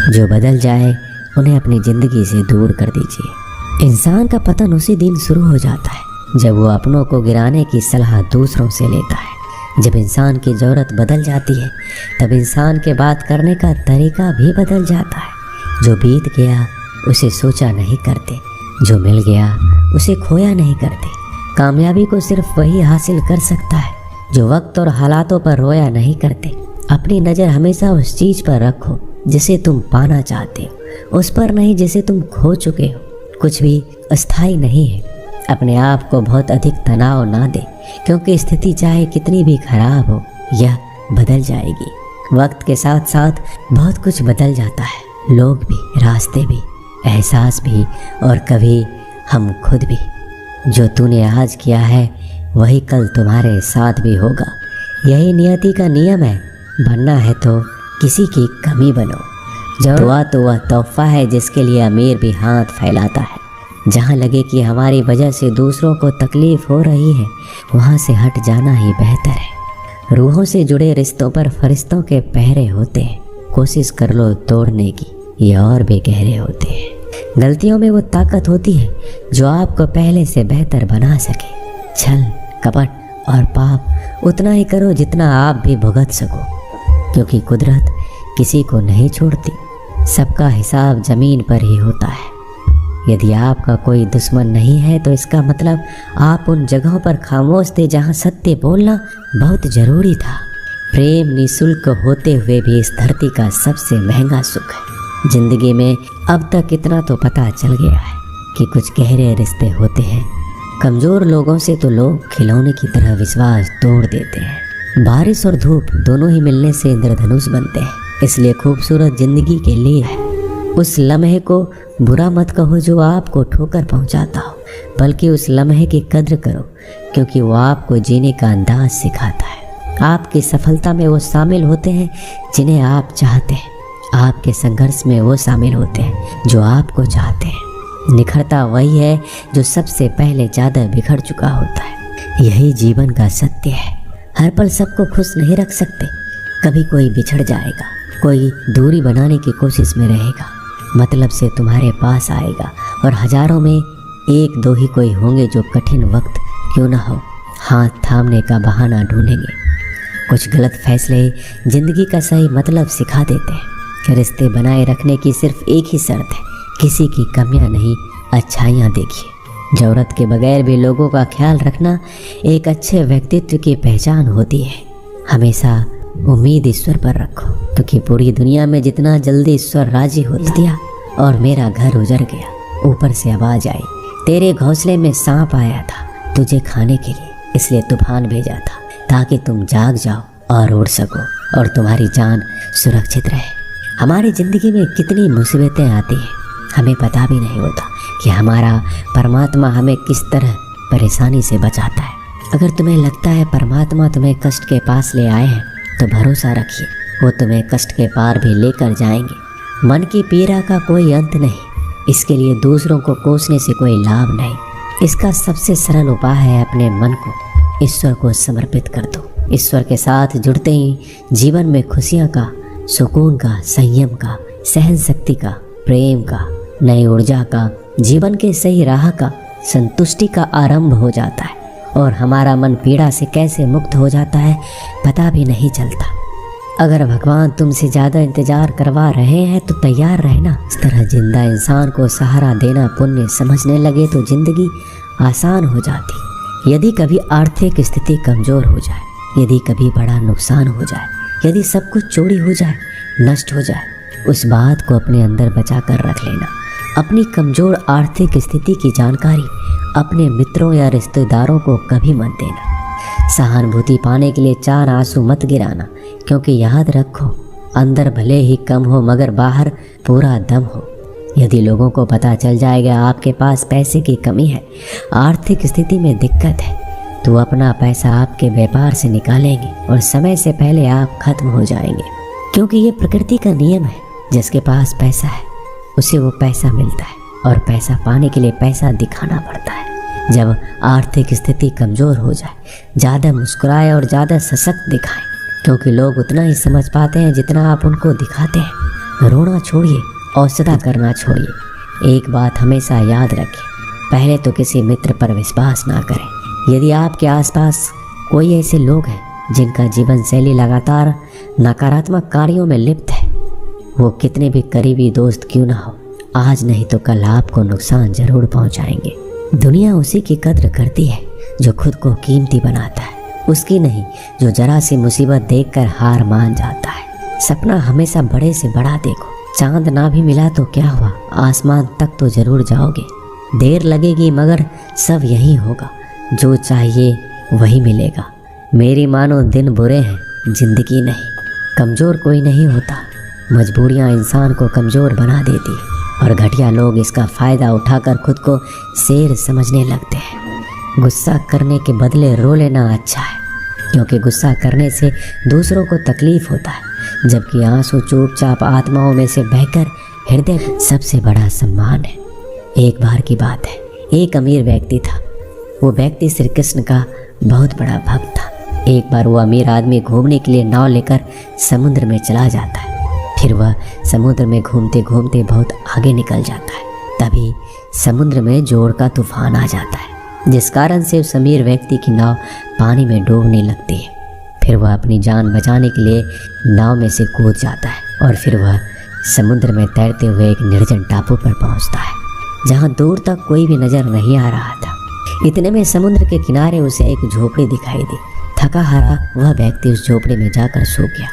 जो बदल जाए उन्हें अपनी ज़िंदगी से दूर कर दीजिए। इंसान का पतन उसी दिन शुरू हो जाता है जब वो अपनों को गिराने की सलाह दूसरों से लेता है। जब इंसान की ज़रूरत बदल जाती है तब इंसान के बात करने का तरीका भी बदल जाता है। जो बीत गया उसे सोचा नहीं करते, जो मिल गया उसे खोया नहीं करते। कामयाबी को सिर्फ वही हासिल कर सकता है जो वक्त और हालातों पर रोया नहीं करते। अपनी नज़र हमेशा उस चीज़ पर रखो जिसे तुम पाना चाहते हो, उस पर नहीं जिसे तुम खो चुके हो। कुछ भी अस्थायी नहीं है। अपने आप को बहुत अधिक तनाव ना दे, क्योंकि स्थिति चाहे कितनी भी खराब हो यह बदल जाएगी। वक्त के साथ साथ बहुत कुछ बदल जाता है, लोग भी, रास्ते भी, एहसास भी और कभी हम खुद भी। जो तूने आज किया है वही कल तुम्हारे साथ भी होगा। यही नियति का नियम है। बनना है तो किसी की कमी बनो। दुआ तो वह तोहफा है जिसके लिए अमीर भी हाथ फैलाता है। जहाँ लगे कि हमारी वजह से दूसरों को तकलीफ हो रही है वहाँ से हट जाना ही बेहतर है। रूहों से जुड़े रिश्तों पर फरिश्तों के पहरे होते हैं। कोशिश कर लो तोड़ने की, ये और भी गहरे होते हैं। गलतियों में वो ताकत होती है जो आपको पहले से बेहतर बना सके। छल, कपट और पाप उतना ही करो जितना आप भी भुगत सको, क्योंकि कुदरत किसी को नहीं छोड़ती। सबका हिसाब ज़मीन पर ही होता है। यदि आपका कोई दुश्मन नहीं है तो इसका मतलब आप उन जगहों पर खामोश थे जहाँ सत्य बोलना बहुत ज़रूरी था। प्रेम निःशुल्क होते हुए भी इस धरती का सबसे महंगा सुख है। ज़िंदगी में अब तक इतना तो पता चल गया है कि कुछ गहरे रिश्ते होते हैं। कमज़ोर लोगों से तो लोग खिलौने की तरह विश्वास तोड़ देते हैं। बारिश और धूप दोनों ही मिलने से इंद्रधनुष बनते हैं। इसलिए खूबसूरत ज़िंदगी के लिए है उस लम्हे को बुरा मत कहो जो आपको ठोकर पहुंचाता हो, बल्कि उस लम्हे की कद्र करो, क्योंकि वो आपको जीने का अंदाज सिखाता है। आपकी सफलता में वो शामिल होते हैं जिन्हें आप चाहते हैं। आपके संघर्ष में वो शामिल होते हैं जो आपको चाहते हैं। निखरता वही है जो सबसे पहले ज़्यादा बिखर चुका होता है। यही जीवन का सत्य है। हर पल सबको खुश नहीं रख सकते। कभी कोई बिछड़ जाएगा, कोई दूरी बनाने की कोशिश में रहेगा, मतलब से तुम्हारे पास आएगा, और हजारों में एक दो ही कोई होंगे जो कठिन वक्त क्यों ना हो हाथ थामने का बहाना ढूंढेंगे। कुछ गलत फैसले ज़िंदगी का सही मतलब सिखा देते हैं। रिश्ते बनाए रखने की सिर्फ एक ही शर्त है, किसी की कमियां नहीं, अच्छाइयाँ देखिए। ज़रूरत के बगैर भी लोगों का ख्याल रखना एक अच्छे व्यक्तित्व की पहचान होती है। हमेशा उम्मीद ईश्वर पर रखो, क्योंकि पूरी दुनिया में जितना जल्दी ईश्वर राजी हो दिया और मेरा घर उजड़ गया। ऊपर से आवाज़ आई, तेरे घोंसले में सांप आया था तुझे खाने के लिए, इसलिए तूफान भेजा था ताकि तुम जाग जाओ और उड़ सको और तुम्हारी जान सुरक्षित रहे। हमारी ज़िंदगी में कितनी मुसीबतें आती हैं, हमें पता भी नहीं होता कि हमारा परमात्मा हमें किस तरह परेशानी से बचाता है। अगर तुम्हें लगता है परमात्मा तुम्हें कष्ट के पास ले आए हैं तो भरोसा रखिए, वो तुम्हें कष्ट के पार भी लेकर जाएंगे। मन की पीड़ा का कोई अंत नहीं, इसके लिए दूसरों को कोसने से कोई लाभ नहीं। इसका सबसे सरल उपाय है अपने मन को ईश्वर को समर्पित कर दो। ईश्वर के साथ जुड़ते ही जीवन में खुशियाँ का, सुकून का, संयम का, सहन शक्ति का, प्रेम का, नई ऊर्जा का, जीवन के सही राह का, संतुष्टि का आरंभ हो जाता है। और हमारा मन पीड़ा से कैसे मुक्त हो जाता है पता भी नहीं चलता। अगर भगवान तुमसे ज़्यादा इंतज़ार करवा रहे हैं तो तैयार रहना। इस तरह जिंदा इंसान को सहारा देना पुण्य समझने लगे तो ज़िंदगी आसान हो जाती। यदि कभी आर्थिक स्थिति कमज़ोर हो जाए, यदि कभी बड़ा नुकसान हो जाए, यदि सब कुछ चोरी हो जाए, नष्ट हो जाए, उस बात को अपने अंदर बचा कर रख लेना। अपनी कमज़ोर आर्थिक स्थिति की जानकारी अपने मित्रों या रिश्तेदारों को कभी मत देना। सहानुभूति पाने के लिए 4 आंसू मत गिराना, क्योंकि याद रखो अंदर भले ही कम हो मगर बाहर पूरा दम हो। यदि लोगों को पता चल जाएगा आपके पास पैसे की कमी है, आर्थिक स्थिति में दिक्कत है, तो अपना पैसा आपके व्यापार से निकालेंगे और समय से पहले आप खत्म हो जाएंगे। क्योंकि ये प्रकृति का नियम है, जिसके पास पैसा है उसे वो पैसा मिलता है, और पैसा पाने के लिए पैसा दिखाना पड़ता है। जब आर्थिक स्थिति कमज़ोर हो जाए, ज़्यादा मुस्कुराए और ज़्यादा सशक्त दिखाएं, क्योंकि लोग उतना ही समझ पाते हैं जितना आप उनको दिखाते हैं। रोना छोड़िए और सदा करना छोड़िए। एक बात हमेशा याद रखें, पहले तो किसी मित्र पर विश्वास ना करें। यदि आपके आसपास कोई ऐसे लोग हैं जिनका जीवन शैली लगातार नकारात्मक कार्यों में लिप्त है, वो कितने भी करीबी दोस्त क्यों ना हो, आज नहीं तो कल आपको नुकसान जरूर पहुंचाएंगे। दुनिया उसी की कद्र करती है जो खुद को कीमती बनाता है, उसकी नहीं जो जरा सी मुसीबत देखकर हार मान जाता है। सपना हमेशा बड़े से बड़ा देखो। चांद ना भी मिला तो क्या हुआ, आसमान तक तो जरूर जाओगे। देर लगेगी मगर सब यही होगा, जो चाहिए वही मिलेगा। मेरी मानो दिन बुरे हैं, जिंदगी नहीं। कमज़ोर कोई नहीं होता, मजबूरियां इंसान को कमज़ोर बना देती है और घटिया लोग इसका फ़ायदा उठाकर खुद को शेर समझने लगते हैं। गुस्सा करने के बदले रो लेना अच्छा है, क्योंकि गुस्सा करने से दूसरों को तकलीफ़ होता है, जबकि आंसू चुपचाप आत्माओं में से बहकर हृदय सबसे बड़ा सम्मान है। एक बार की बात है, एक अमीर व्यक्ति था। वो व्यक्ति श्री कृष्ण का बहुत बड़ा भक्त था। एक बार वो अमीर आदमी घूमने के लिए नाव लेकर समुद्र में चला जाता है। फिर वह समुद्र में घूमते घूमते बहुत आगे निकल जाता है। तभी समुद्र में जोर का तूफान आ जाता है, जिस कारण से उस अमीर व्यक्ति की नाव पानी में डूबने लगती है। फिर वह अपनी जान बचाने के लिए नाव में से कूद जाता है और फिर वह समुद्र में तैरते हुए एक निर्जन टापू पर पहुंचता है, जहां दूर तक कोई भी नजर नहीं आ रहा था। इतने में समुद्र के किनारे उसे एक झोपड़ी दिखाई दी। थका हारा वह व्यक्ति उस झोपड़ी में जाकर सो गया।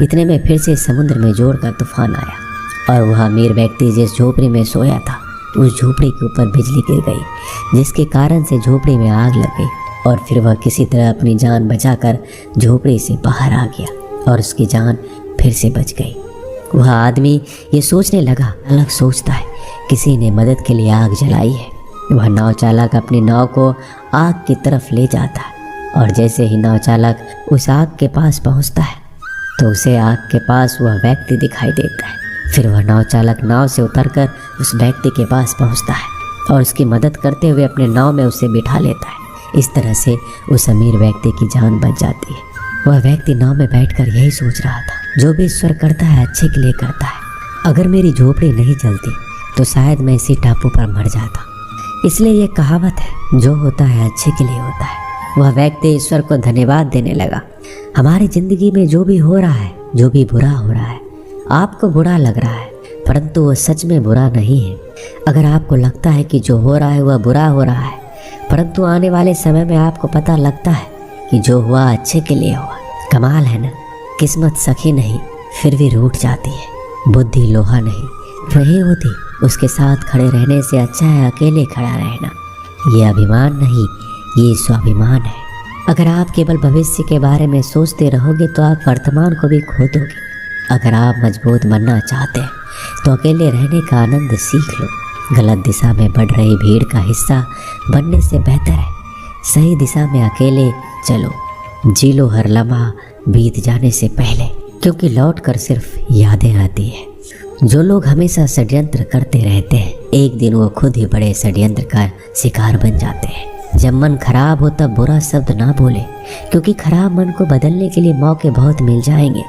इतने में फिर से समुद्र में जोर का तूफान आया और वह अमीर व्यक्ति जिस झोपड़ी में सोया था, उस झोपड़ी के ऊपर बिजली गिर गई, जिसके कारण से झोपड़ी में आग लग गई और फिर वह किसी तरह अपनी जान बचाकर झोपड़ी से बाहर आ गया और उसकी जान फिर से बच गई। वह आदमी ये सोचने लगा, अलग सोचता है, किसी ने मदद के लिए आग जलाई है। वह नाव चालक अपनी नाव को आग की तरफ ले जाता है और जैसे ही नाव चालक उस आग के पास पहुंचता है तो उसे आग के पास वह व्यक्ति दिखाई देता है। फिर वह नाव चालक नाव से उतरकर उस व्यक्ति के पास पहुंचता है और उसकी मदद करते हुए अपने नाव में उसे बिठा लेता है। इस तरह से उस अमीर व्यक्ति की जान बच जाती है। वह व्यक्ति नाव में बैठकर यही सोच रहा था, जो भी ईश्वर करता है अच्छे के लिए करता है। अगर मेरी झोपड़ी नहीं जलती तो शायद मैं इसी टापू पर मर जाता। इसलिए ये कहावत है, जो होता है अच्छे के लिए होता है। वह व्यक्ति ईश्वर को धन्यवाद देने लगा। हमारी ज़िंदगी में जो भी हो रहा है, जो भी बुरा हो रहा है, आपको बुरा लग रहा है, परंतु वह सच में बुरा नहीं है। अगर आपको लगता है कि जो हो रहा है वह बुरा हो रहा है, परंतु आने वाले समय में आपको पता लगता है कि जो हुआ अच्छे के लिए हुआ। कमाल है ना, किस्मत सखी नहीं फिर भी रूठ जाती है, बुद्धि लोहा नहीं नहीं होती, उसके साथ खड़े रहने से अच्छा है अकेले खड़ा रहना। ये अभिमान नहीं, ये स्वाभिमान है। अगर आप केवल भविष्य के बारे में सोचते रहोगे तो आप वर्तमान को भी खो दोगे। अगर आप मजबूत बनना चाहते हैं तो अकेले रहने का आनंद सीख लो। गलत दिशा में बढ़ रही भीड़ का हिस्सा बनने से बेहतर है सही दिशा में अकेले चलो। जी लो हर लम्हा बीत जाने से पहले, क्योंकि लौट कर सिर्फ यादें आती है। जो लोग हमेशा षड्यंत्र करते रहते हैं, एक दिन वो खुद ही बड़े षड्यंत्र का शिकार बन जाते हैं। जब मन खराब हो तब बुरा शब्द ना बोले, क्योंकि खराब मन को बदलने के लिए मौके बहुत मिल जाएंगे,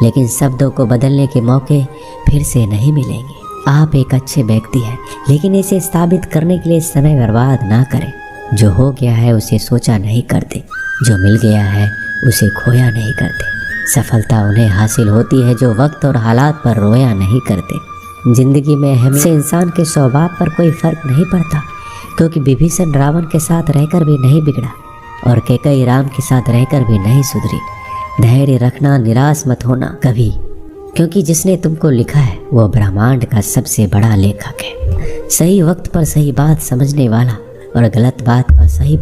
लेकिन शब्दों को बदलने के मौके फिर से नहीं मिलेंगे। आप एक अच्छे व्यक्ति हैं, लेकिन इसे साबित करने के लिए समय बर्बाद ना करें। जो हो गया है उसे सोचा नहीं करते, जो मिल गया है उसे खोया नहीं करते। सफलता उन्हें हासिल होती है जो वक्त और हालात पर रोया नहीं करते। जिंदगी में हमें इंसान के स्वभाव पर कोई फर्क नहीं पड़ता, क्योंकि विभीषण रावण के साथ रहकर भी नहीं बिगड़ा और कैकेयी राम के साथ रहकर भी नहीं सुधरी। धैर्य रखना, निराश मत होना कभी, क्योंकि जिसने तुमको लिखा है वो ब्रह्मांड का सबसे बड़ा लेखक है। सही वक्त पर सही बात समझने वाला और गलत बात पर सही बात